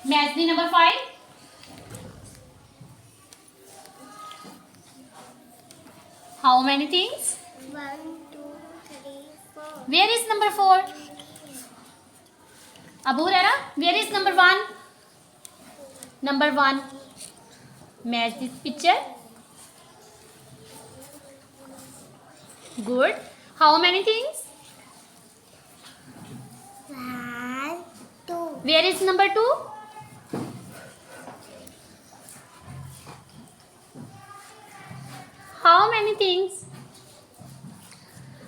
Match the number 5. How many things? 1, 2, 3, 4. Where is number 4? Abu Huraira, where is number 1? Number 1. Match this picture. Good. How many things? 1, 2. Where is number 2? How many things?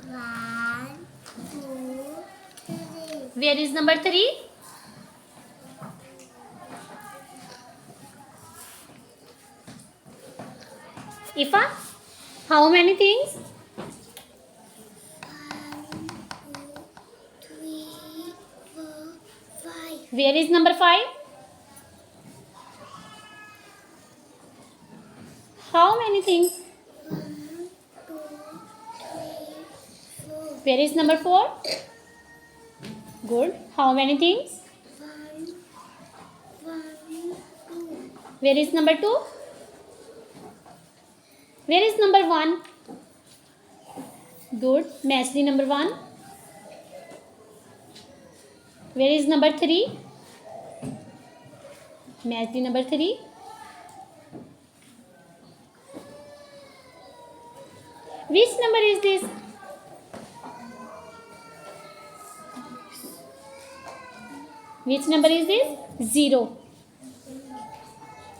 1, 2, 3. Where is number 3? Ifa, how many things? 1, 2, 3, 4, 5. Where is number 5? How many things? 1, 2, 3, 4. Where is number 4? Good. How many things? 1, 2. Where is number 2? Where is number 1? Good. Match the number 1. Where is number 3? Match the number 3. Which number is this? Which number is this? 0.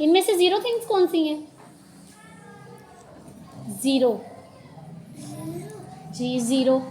इनमें से 0 things कौन सी हैं? 0 जी 0.